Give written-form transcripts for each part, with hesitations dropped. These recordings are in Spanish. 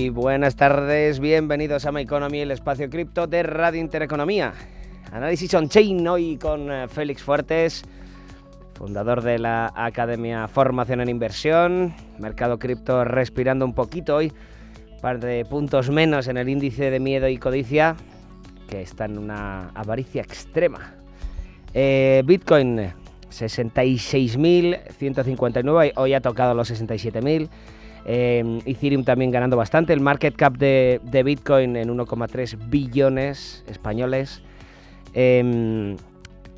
Muy buenas tardes, bienvenidos a My Economy, el espacio cripto de Radio Intereconomía. Análisis on-chain hoy con Félix Fuertes, fundador de la Academia Formación en Inversión. Mercado cripto respirando un poquito hoy, un par de puntos menos en el índice de miedo y codicia, que está en una avaricia extrema. Bitcoin 66.159, hoy ha tocado los 67.000. Ethereum también ganando bastante. El market cap de Bitcoin en 1,3 billones españoles.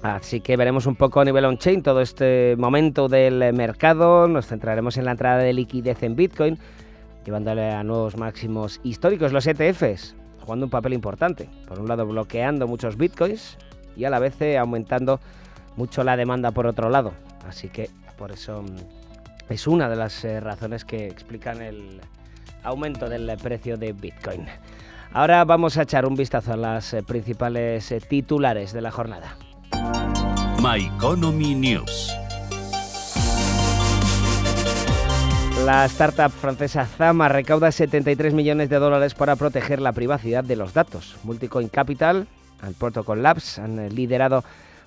Así que veremos un poco a nivel on-chain todo este momento del mercado. Nos centraremos en la entrada de liquidez en Bitcoin, llevándole a nuevos máximos históricos. Los ETFs jugando un papel importante. Por un lado bloqueando muchos Bitcoins y a la vez aumentando mucho la demanda por otro lado. Así que por eso es una de las razones que explican el aumento del precio de Bitcoin. Ahora vamos a echar un vistazo a las principales titulares de la jornada. My Economy News. La startup francesa Zama recauda 73 millones de dólares para proteger la privacidad de los datos. Multicoin Capital y Protocol Labs han liderado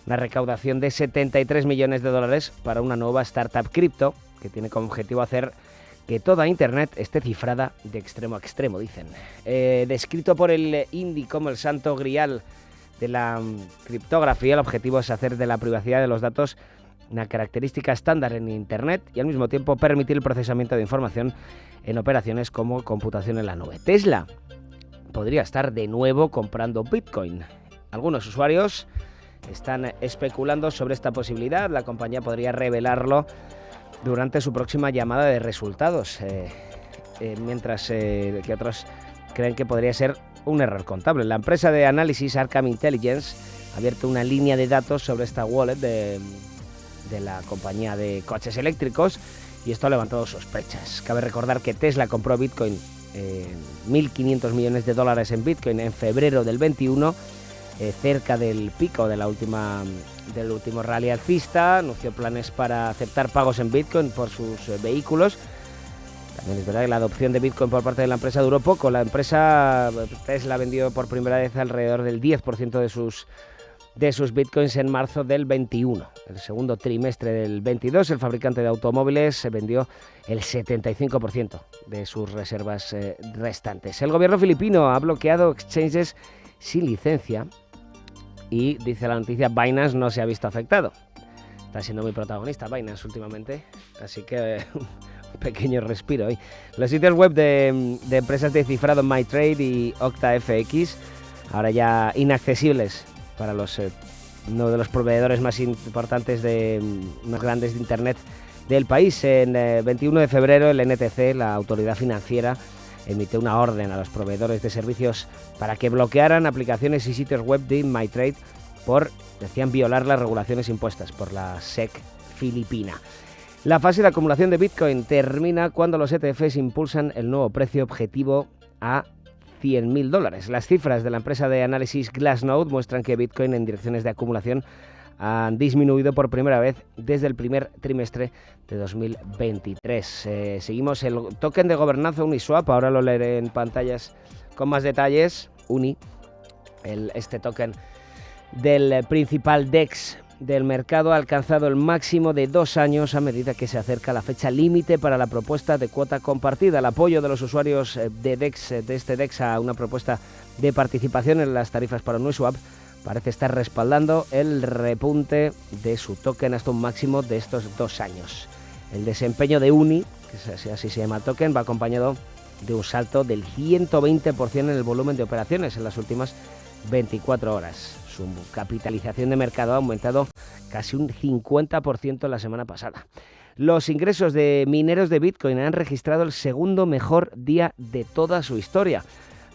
una recaudación de 73 millones de dólares para una nueva startup cripto que tiene como objetivo hacer que toda Internet esté cifrada de extremo a extremo, dicen. Descrito por el Indy como el santo grial de la criptografía, el objetivo es hacer de la privacidad de los datos una característica estándar en Internet y al mismo tiempo permitir el procesamiento de información en operaciones como computación en la nube. Tesla podría estar de nuevo comprando Bitcoin. Algunos usuarios están especulando sobre esta posibilidad. La compañía podría revelarlo durante su próxima llamada de resultados, mientras que otros creen que podría ser un error contable. La empresa de análisis Arkham Intelligence ha abierto una línea de datos sobre esta wallet de la compañía de coches eléctricos y esto ha levantado sospechas. Cabe recordar que Tesla compró Bitcoin, 1.500 millones de dólares en Bitcoin en febrero del 21, cerca del pico del último rally alcista. Anunció planes para aceptar pagos en Bitcoin por sus vehículos. También es verdad que la adopción de Bitcoin por parte de la empresa duró poco. La empresa Tesla vendió por primera vez alrededor del 10% de sus Bitcoins en marzo del 21. El segundo trimestre del 22, el fabricante de automóviles vendió el 75% de sus reservas restantes. El gobierno filipino ha bloqueado exchanges sin licencia y, dice la noticia, Binance no se ha visto afectado. Está siendo muy protagonista Binance últimamente, así que un pequeño respiro hoy. Los sitios web de empresas de cifrado MyTrade y OctaFX, ahora ya inaccesibles para uno de los proveedores más importantes más grandes de Internet del país. En 21 de febrero el NTC, la autoridad financiera, emitió una orden a los proveedores de servicios para que bloquearan aplicaciones y sitios web de MyTrade decían violar las regulaciones impuestas por la SEC filipina. La fase de acumulación de Bitcoin termina cuando los ETFs impulsan el nuevo precio objetivo a $100.000. Las cifras de la empresa de análisis Glassnode muestran que Bitcoin en direcciones de acumulación han disminuido por primera vez desde el primer trimestre de 2023. Seguimos el token de gobernanza Uniswap, ahora lo leeré en pantallas con más detalles. Este token del principal DEX del mercado ha alcanzado el máximo de 2 años a medida que se acerca la fecha límite para la propuesta de cuota compartida. El apoyo de los usuarios de este DEX a una propuesta de participación en las tarifas para Uniswap parece estar respaldando el repunte de su token hasta un máximo de estos 2 años. El desempeño de Uni, que así se llama el token, va acompañado de un salto del 120% en el volumen de operaciones en las últimas 24 horas. Su capitalización de mercado ha aumentado casi un 50% la semana pasada. Los ingresos de mineros de Bitcoin han registrado el segundo mejor día de toda su historia.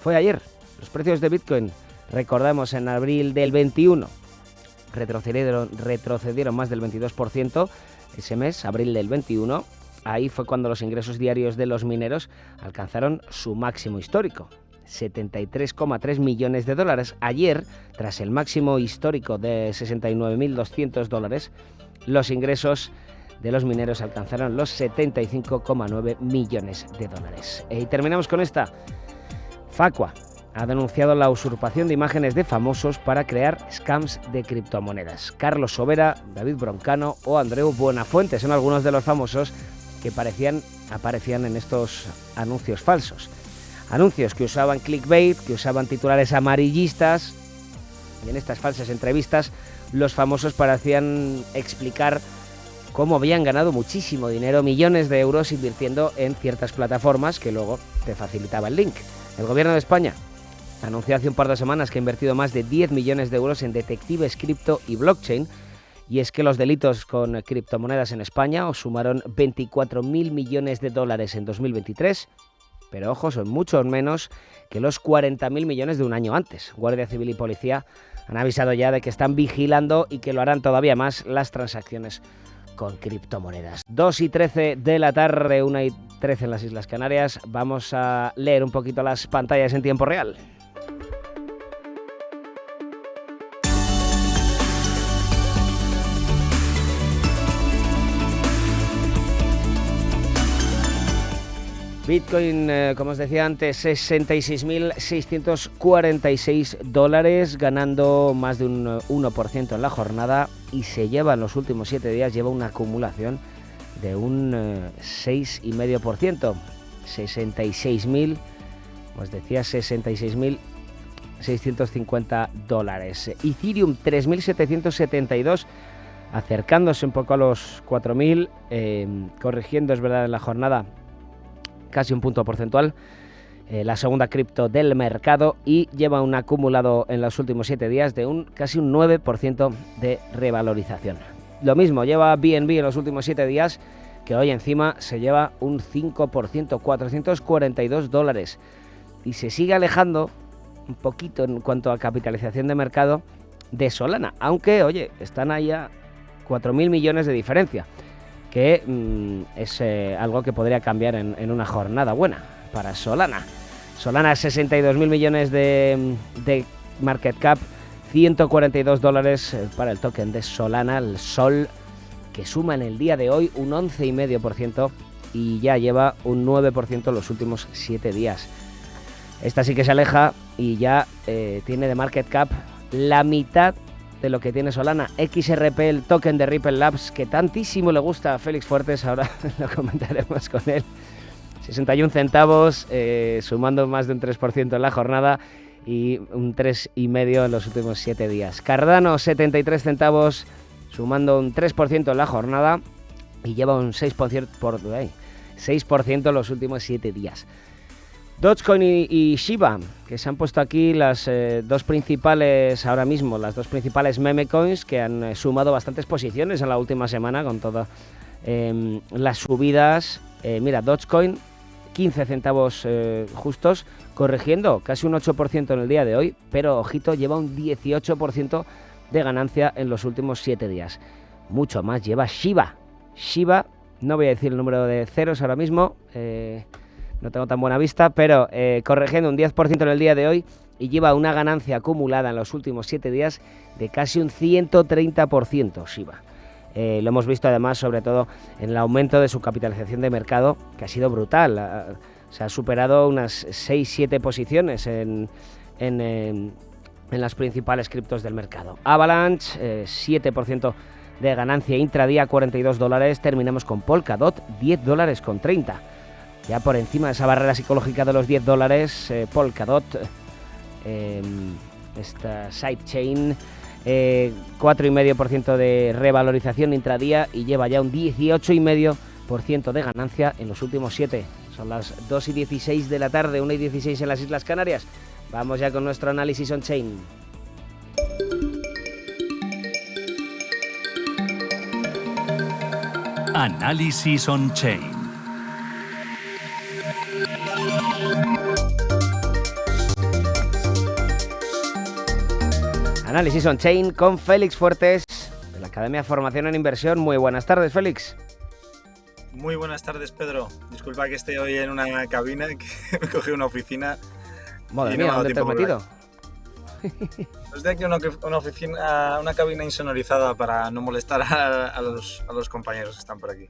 Fue ayer. Los precios de Bitcoin, recordamos, en abril del 21 retrocedieron más del 22% ese mes, abril del 21. Ahí fue cuando los ingresos diarios de los mineros alcanzaron su máximo histórico, 73,3 millones de dólares. Ayer, tras el máximo histórico de 69.200 dólares, los ingresos de los mineros alcanzaron los 75,9 millones de dólares. Y terminamos con esta. Facua ha denunciado la usurpación de imágenes de famosos para crear scams de criptomonedas. Carlos Sobera, David Broncano o Andreu Buenafuente son algunos de los famosos que aparecían en estos anuncios falsos. Anuncios que usaban clickbait, que usaban titulares amarillistas, y en estas falsas entrevistas los famosos parecían explicar cómo habían ganado muchísimo dinero, millones de euros invirtiendo en ciertas plataformas que luego te facilitaba el link. El gobierno de España anunció hace un par de semanas que ha invertido más de 10 millones de euros en detectives cripto y blockchain, y es que los delitos con criptomonedas en España os sumaron 24.000 millones de dólares en 2023, pero ojo, son muchos menos que los 40.000 millones de un año antes. Guardia Civil y Policía han avisado ya de que están vigilando y que lo harán todavía más las transacciones con criptomonedas. 2:13 de la tarde, 1:13 en las Islas Canarias. Vamos a leer un poquito las pantallas en tiempo real. Bitcoin, como os decía antes, 66.646 dólares, ganando más de un 1% en la jornada, y se lleva en los últimos 7 días, lleva una acumulación de un 6,5%, 66.000, os decía, 66.650 dólares. Ethereum, 3.772, acercándose un poco a los 4.000, corrigiendo, es verdad, en la jornada casi un punto porcentual, la segunda cripto del mercado, y lleva un acumulado en los últimos 7 días de casi un 9% de revalorización. Lo mismo lleva BNB en los últimos 7 días, que hoy encima se lleva un 5%, 442 dólares, y se sigue alejando un poquito en cuanto a capitalización de mercado de Solana, aunque, oye, están ahí a 4.000 millones de diferencia, que es algo que podría cambiar en una jornada buena para Solana. Solana, 62.000 millones de market cap, 142 dólares para el token de Solana, el Sol, que suma en el día de hoy un 11,5% y ya lleva un 9% en los últimos 7 días. Esta sí que se aleja y ya tiene de market cap la mitad de lo que tiene Solana. XRP, el token de Ripple Labs, que tantísimo le gusta a Félix Fuertes, ahora lo comentaremos con él. 61 centavos, sumando más de un 3% en la jornada y un 3,5% en los últimos 7 días. Cardano, 73 centavos, sumando un 3% en la jornada y lleva un 6% en los últimos 7 días. Dogecoin y Shiba, que se han puesto aquí las dos principales, ahora mismo, las dos principales meme coins, que han sumado bastantes posiciones en la última semana con todas las subidas. Mira, Dogecoin, 15 centavos justos, corrigiendo casi un 8% en el día de hoy, pero ojito, lleva un 18% de ganancia en los últimos 7 días. Mucho más lleva Shiba. Shiba, no voy a decir el número de ceros ahora mismo, no tengo tan buena vista, pero corrigiendo un 10% en el día de hoy y lleva una ganancia acumulada en los últimos 7 días de casi un 130% Shiba. Lo hemos visto además sobre todo en el aumento de su capitalización de mercado, que ha sido brutal. Se ha superado unas 6-7 posiciones en las principales criptos del mercado. Avalanche, 7% de ganancia intradía, 42 dólares. Terminamos con Polkadot, 10 dólares con 30. Ya por encima de esa barrera psicológica de los 10 dólares, Polkadot, esta sidechain, 4,5% de revalorización intradía y lleva ya un 18,5% de ganancia en los últimos 7. Son las 2:16 de la tarde, 1:16 en las Islas Canarias. Vamos ya con nuestro análisis on-chain. Análisis on-chain. Análisis on-chain con Félix Fuertes, de la Academia Formación en Inversión. Muy buenas tardes, Félix. Muy buenas tardes, Pedro. Disculpa que esté hoy en una cabina, que me cogí una oficina. Madre mía, ¿dónde te has metido? Estoy aquí una cabina insonorizada para no molestar a los compañeros que están por aquí.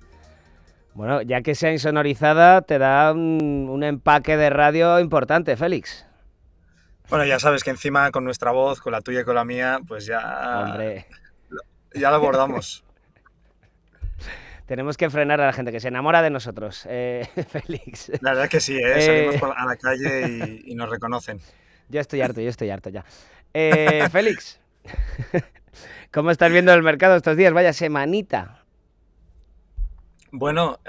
Bueno, ya que sea insonorizada, te da un empaque de radio importante, Félix. Bueno, ya sabes que encima con nuestra voz, con la tuya y con la mía, pues Hombre, ya lo abordamos. tenemos que frenar a la gente que se enamora de nosotros, Félix. La verdad que sí, ¿eh? Salimos Eh, a la calle y nos reconocen. yo estoy harto ya. Félix, ¿cómo estás viendo el mercado estos días? Vaya semanita. Bueno,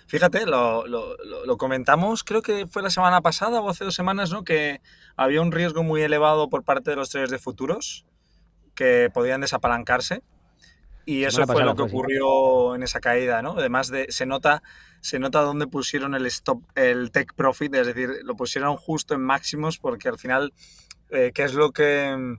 fíjate, lo comentamos, creo que fue la semana pasada o hace 2 semanas, ¿no? Que había un riesgo muy elevado por parte de los traders de futuros que podían desapalancarse. Y eso Semana fue pasada lo que fue, sí. ocurrió en esa caída, ¿no? Además se nota dónde pusieron el stop, el take profit, es decir, lo pusieron justo en máximos porque al final, ¿qué es lo que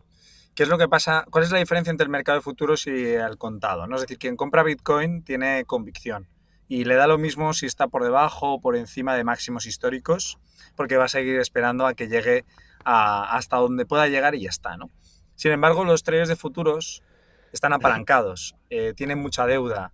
pasa? ¿Cuál es la diferencia entre el mercado de futuros y el contado, ¿no? Es decir, quien compra Bitcoin tiene convicción y le da lo mismo si está por debajo o por encima de máximos históricos, porque va a seguir esperando a que llegue hasta donde pueda llegar y ya está, ¿no? Sin embargo, los traders de futuros están apalancados, tienen mucha deuda,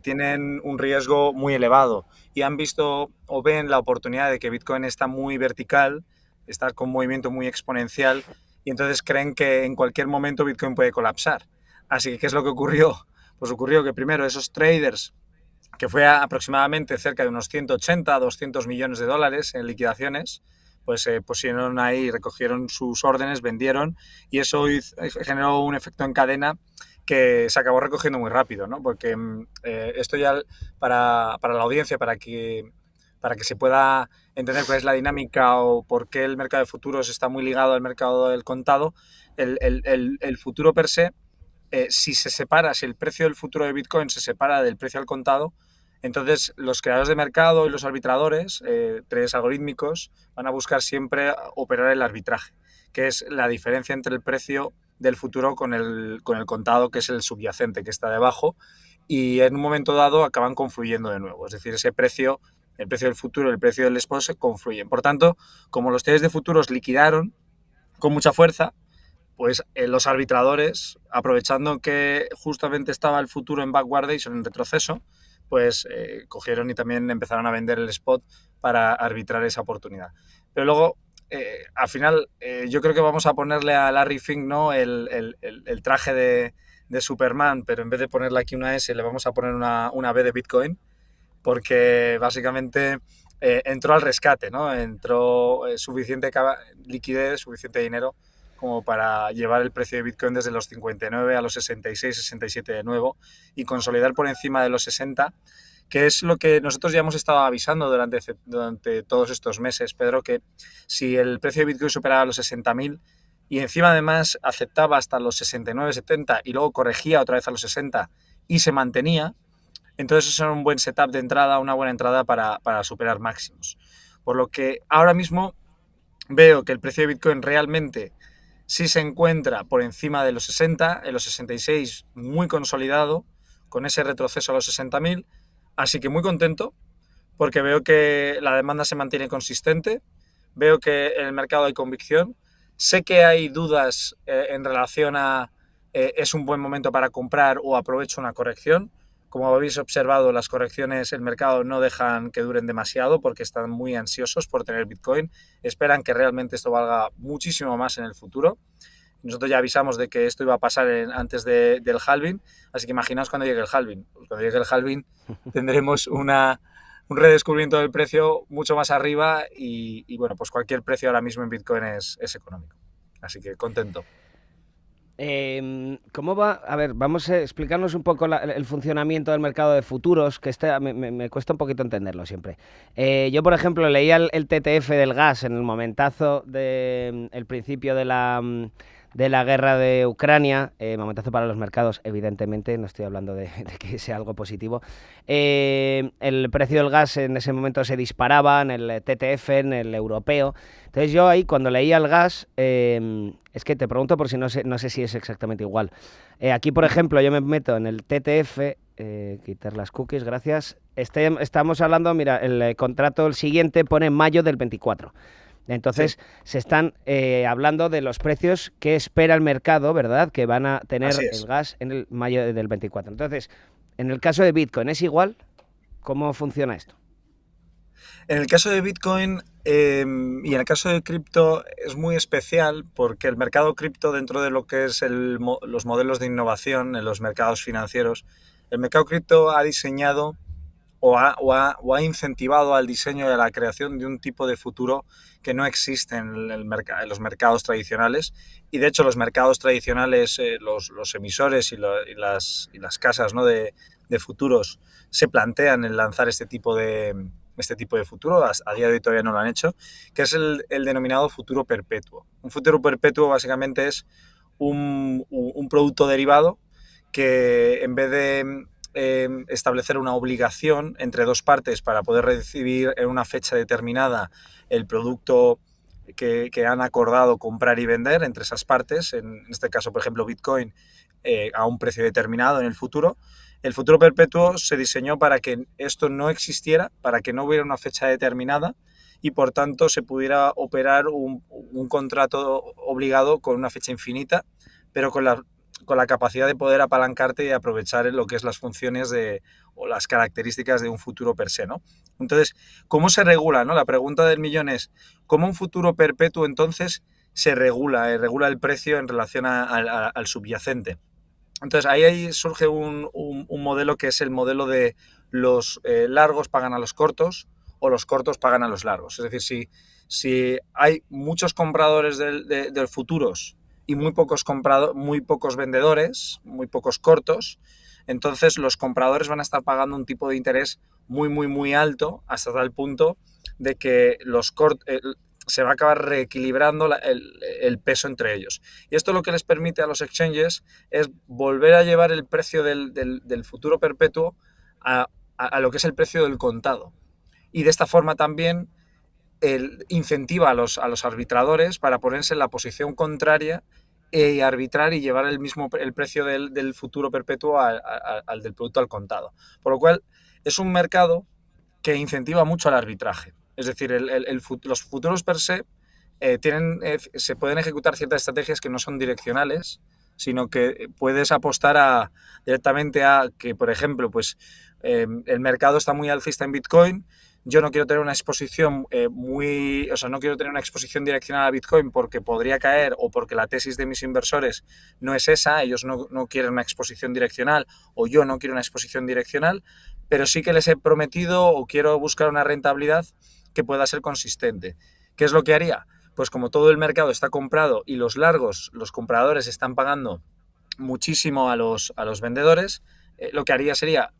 tienen un riesgo muy elevado y han visto o ven la oportunidad de que Bitcoin está muy vertical, está con un movimiento muy exponencial y entonces creen que en cualquier momento Bitcoin puede colapsar. Así que, ¿qué es lo que ocurrió? Pues ocurrió que primero esos traders, que fue aproximadamente cerca de unos 180, 200 millones de dólares en liquidaciones, pues se pusieron ahí, recogieron sus órdenes, vendieron y eso generó un efecto en cadena que se acabó recogiendo muy rápido, ¿no? Porque esto ya para la audiencia, para que se pueda entender cuál es la dinámica o por qué el mercado de futuros está muy ligado al mercado del contado, el futuro per se, si el precio del futuro de Bitcoin se separa del precio al contado, entonces los creadores de mercado y los arbitradores, traders algorítmicos, van a buscar siempre operar el arbitraje, que es la diferencia entre el precio del futuro con el contado, que es el subyacente, que está debajo, y en un momento dado acaban confluyendo de nuevo. Es decir, el precio del futuro y el precio del spot se confluyen. Por tanto, como los traders de futuros liquidaron con mucha fuerza, pues los arbitradores, aprovechando que justamente estaba el futuro en backwardation, en retroceso, pues cogieron y también empezaron a vender el spot para arbitrar esa oportunidad. Pero luego, al final, yo creo que vamos a ponerle a Larry Fink, ¿no? el traje de Superman, pero en vez de ponerle aquí una S, le vamos a poner una B de Bitcoin, porque básicamente entró al rescate, ¿no? Entró suficiente liquidez, suficiente dinero como para llevar el precio de Bitcoin desde los 59 a los 66, 67 de nuevo y consolidar por encima de los 60, que es lo que nosotros ya hemos estado avisando durante todos estos meses, Pedro, que si el precio de Bitcoin superaba los 60.000 y encima además aceptaba hasta los 69, 70 y luego corregía otra vez a los 60 y se mantenía, entonces eso era un buen setup de entrada, una buena entrada para superar máximos. Por lo que ahora mismo veo que el precio de Bitcoin realmente sí se encuentra por encima de los 60, en los 66 muy consolidado, con ese retroceso a los 60.000, así que muy contento porque veo que la demanda se mantiene consistente, veo que en el mercado hay convicción, sé que hay dudas en relación a es un buen momento para comprar o aprovecho una corrección. Como habéis observado, las correcciones, el mercado no dejan que duren demasiado porque están muy ansiosos por tener Bitcoin, esperan que realmente esto valga muchísimo más en el futuro. Nosotros ya avisamos de que esto iba a pasar antes del halving, así que imaginaos cuando llegue el halving. Pues cuando llegue el halving tendremos un redescubrimiento del precio mucho más arriba y bueno, pues cualquier precio ahora mismo en Bitcoin es económico. Así que contento. ¿Cómo va? A ver, vamos a explicarnos un poco el funcionamiento del mercado de futuros, que me cuesta un poquito entenderlo siempre. Yo, por ejemplo, leía el TTF del gas en el momentazo del principio de la guerra de Ucrania, momentazo para los mercados, evidentemente, no estoy hablando de que sea algo positivo. El precio del gas en ese momento se disparaba en el TTF, en el europeo. Entonces yo ahí, cuando leía el gas, es que te pregunto por si no sé si es exactamente igual. Aquí, por ejemplo, yo me meto en el TTF, quitar las cookies, gracias. Estamos hablando, mira, el contrato, el siguiente pone mayo del 24. Entonces se están hablando de los precios que espera el mercado, ¿verdad? Que van a tener el gas en el mayo del 24. Entonces, en el caso de Bitcoin, ¿es igual? ¿Cómo funciona esto? En el caso de Bitcoin y en el caso de cripto es muy especial porque el mercado cripto dentro de lo que es los modelos de innovación en los mercados financieros, el mercado cripto ha diseñado o ha incentivado al diseño y a la creación de un tipo de futuro que no existe en los mercados tradicionales. Y de hecho los mercados tradicionales, los emisores y las casas, ¿no?, de futuros se plantean en lanzar este tipo de futuro. A día de hoy todavía no lo han hecho, que es el denominado futuro perpetuo. Un futuro perpetuo básicamente es un producto derivado que, en vez de establecer una obligación entre dos partes para poder recibir en una fecha determinada el producto que han acordado comprar y vender entre esas partes, en este caso, por ejemplo, Bitcoin, a un precio determinado en el futuro perpetuo se diseñó para que esto no existiera, para que no hubiera una fecha determinada y por tanto se pudiera operar un contrato obligado con una fecha infinita, pero con la capacidad de poder apalancarte y aprovechar lo que es las funciones o las características de un futuro per se, ¿no? Entonces, ¿cómo se regula, no? La pregunta del millón es, ¿cómo un futuro perpetuo entonces se regula el precio en relación al subyacente? Entonces, ahí surge un modelo que es el modelo de los largos pagan a los cortos o los cortos pagan a los largos. Es decir, si hay muchos compradores de futuros y muy pocos vendedores, muy pocos cortos, entonces los compradores van a estar pagando un tipo de interés muy, muy, muy alto hasta tal punto de que se va a acabar reequilibrando el peso entre ellos. Y esto lo que les permite a los exchanges es volver a llevar el precio del futuro perpetuo a lo que es el precio del contado. Y de esta forma también incentiva a los arbitradores para ponerse en la posición contraria y arbitrar y llevar el precio del futuro perpetuo al del producto al contado. Por lo cual es un mercado que incentiva mucho al arbitraje. Es decir, los futuros per se se pueden ejecutar ciertas estrategias que no son direccionales, sino que puedes apostar directamente a que, por ejemplo, pues el mercado está muy alcista en Bitcoin. Yo no quiero tener una exposición no quiero tener una exposición direccional a Bitcoin porque podría caer o porque la tesis de mis inversores no es esa, ellos no quieren una exposición direccional o yo no quiero una exposición direccional, pero sí que les he prometido o quiero buscar una rentabilidad que pueda ser consistente. ¿Qué es lo que haría? Pues como todo el mercado está comprado y los compradores están pagando muchísimo a los vendedores, lo que haría sería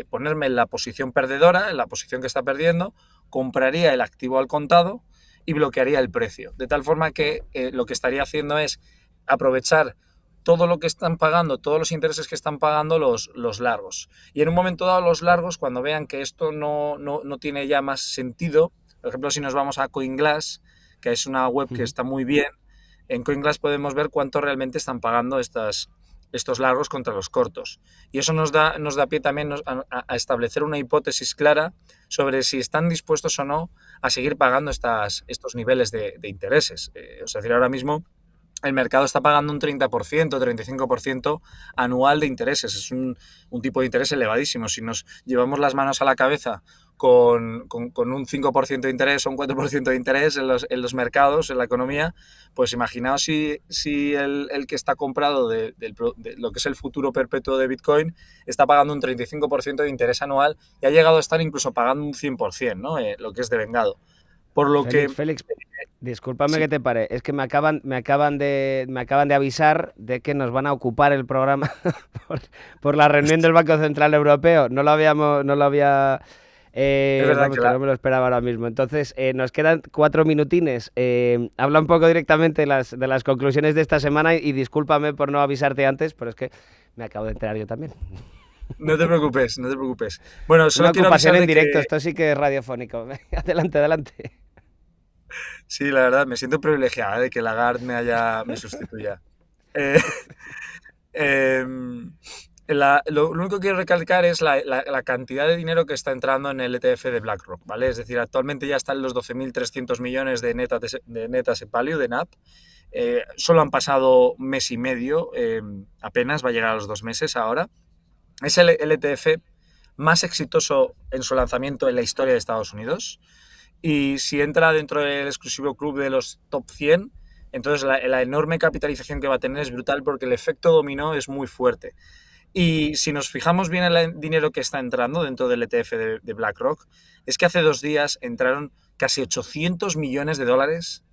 ponerme en la posición perdedora, en la posición que está perdiendo, compraría el activo al contado y bloquearía el precio. De tal forma que lo que estaría haciendo es aprovechar todo lo que están pagando, todos los intereses que están pagando los largos. Y en un momento dado los largos, cuando vean que esto no tiene ya más sentido, por ejemplo, si nos vamos a CoinGlass, que es una web que está muy bien, en CoinGlass podemos ver cuánto realmente están pagando estos largos contra los cortos. Y eso nos da pie también a establecer una hipótesis clara sobre si están dispuestos o no a seguir pagando estos niveles de intereses. Es decir, ahora mismo el mercado está pagando un 30%, 35% anual de intereses. Es un tipo de interés elevadísimo. Si nos llevamos las manos a la cabeza con un 5% de interés o un 4% de interés en los mercados, en la economía, pues imaginaos si el que está comprado de lo que es el futuro perpetuo de Bitcoin está pagando un 35% de interés anual y ha llegado a estar incluso pagando un 100%, ¿no? Lo que es devengado. Por lo Félix, discúlpame sí. que te pare, es que me acaban de avisar de que nos van a ocupar el programa por la reunión del Banco Central Europeo. No lo había, Es verdad vamos, que no me lo esperaba ahora mismo. Entonces, nos quedan 4 minutines. Habla un poco directamente de las conclusiones de esta semana y discúlpame por no avisarte antes, pero es que me acabo de enterar yo también. No te preocupes, no te preocupes. Bueno, solo Una quiero ocupación avisar en de directo, que esto sí que es radiofónico. Adelante, adelante. sí, la verdad, me siento privilegiada de que Lagarde me sustituya. Eh, em, lo único que quiero recalcar es la cantidad de dinero que está entrando en el ETF de BlackRock, ¿vale? Es decir, actualmente ya están los 12.300 millones de net asset value, de NAP. Solo han pasado mes y medio, apenas, va a llegar a los 2 meses ahora. Es el ETF más exitoso en su lanzamiento en la historia de Estados Unidos. y si entra dentro del exclusivo club de los top 100, entonces la enorme capitalización que va a tener es brutal porque el efecto dominó es muy fuerte. Y si nos fijamos bien en el dinero que está entrando dentro del ETF de BlackRock, es que hace 2 días entraron casi 800 millones de dólares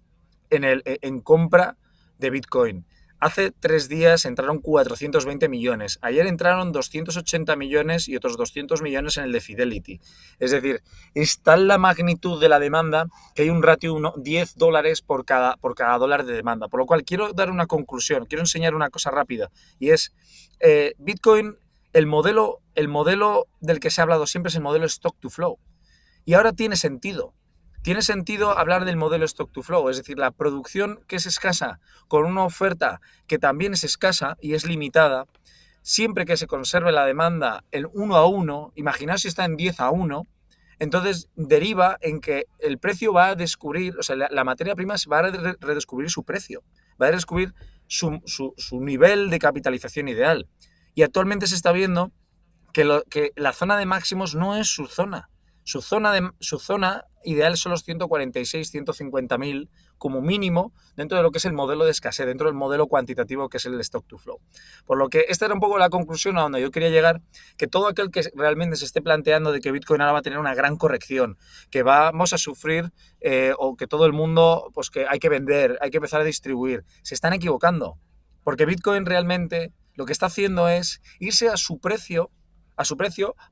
en compra de Bitcoin. Hace 3 días entraron 420 millones. Ayer entraron 280 millones y otros 200 millones en el de Fidelity. Es decir, es tal la magnitud de la demanda que hay un ratio de $10 por cada dólar de demanda. Por lo cual quiero dar una conclusión, quiero enseñar una cosa rápida. Y es, Bitcoin, el modelo del que se ha hablado siempre es el modelo Stock to Flow. Y ahora tiene sentido. Tiene sentido hablar del modelo Stock to Flow, es decir, la producción que es escasa con una oferta que también es escasa y es limitada, siempre que se conserve la demanda en 1 a 1, imaginaos si está en 10 a 1, entonces deriva en que el precio va a descubrir, o sea, la materia prima va a redescubrir su precio, va a redescubrir su nivel de capitalización ideal. Y actualmente se está viendo que la zona de máximos no es su zona. Su zona ideal son los 146, 150 mil como mínimo dentro de lo que es el modelo de escasez, dentro del modelo cuantitativo que es el stock to flow. Por lo que esta era un poco la conclusión a donde yo quería llegar, que todo aquel que realmente se esté planteando de que Bitcoin ahora va a tener una gran corrección, que vamos a sufrir o que todo el mundo, pues que hay que vender, hay que empezar a distribuir, se están equivocando, porque Bitcoin realmente lo que está haciendo es irse a su precio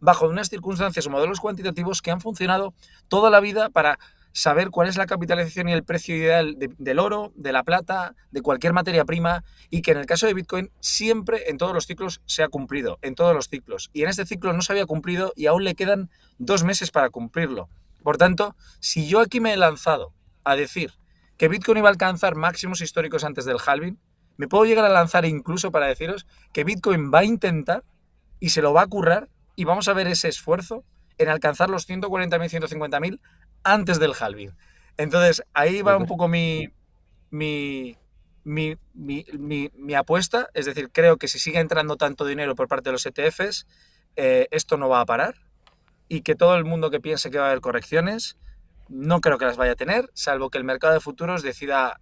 bajo unas circunstancias o modelos cuantitativos que han funcionado toda la vida para saber cuál es la capitalización y el precio ideal del oro, de la plata, de cualquier materia prima, y que en el caso de Bitcoin siempre en todos los ciclos se ha cumplido, en todos los ciclos. Y en este ciclo no se había cumplido y aún le quedan 2 meses para cumplirlo. Por tanto, si yo aquí me he lanzado a decir que Bitcoin iba a alcanzar máximos históricos antes del halving, me puedo llegar a lanzar incluso para deciros que Bitcoin va a intentar y se lo va a currar y vamos a ver ese esfuerzo en alcanzar los 140.000, 150.000 antes del halving. Entonces, ahí va un poco mi apuesta, es decir, creo que si sigue entrando tanto dinero por parte de los ETFs, esto no va a parar y que todo el mundo que piense que va a haber correcciones, no creo que las vaya a tener, salvo que el mercado de futuros decida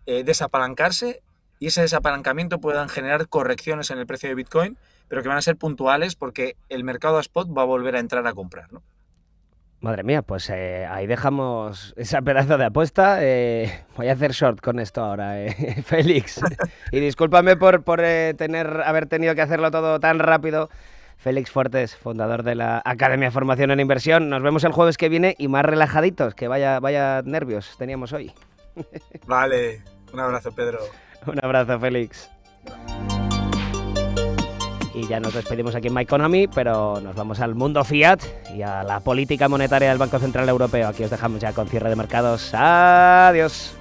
desapalancarse y ese desapalancamiento puedan generar correcciones en el precio de Bitcoin, pero que van a ser puntuales porque el mercado a spot va a volver a entrar a comprar, ¿no? Madre mía, pues ahí dejamos esa pedazo de apuesta. Voy a hacer short con esto ahora, Félix. Y discúlpame por haber tenido que hacerlo todo tan rápido. Félix Fuertes, fundador de la Academia de Formación en Inversión. Nos vemos el jueves que viene y más relajaditos, que vaya nervios teníamos hoy. Vale, un abrazo, Pedro. Un abrazo, Félix. Y ya nos despedimos aquí en My Economy, pero nos vamos al mundo fiat y a la política monetaria del Banco Central Europeo. Aquí os dejamos ya con cierre de mercados. Adiós.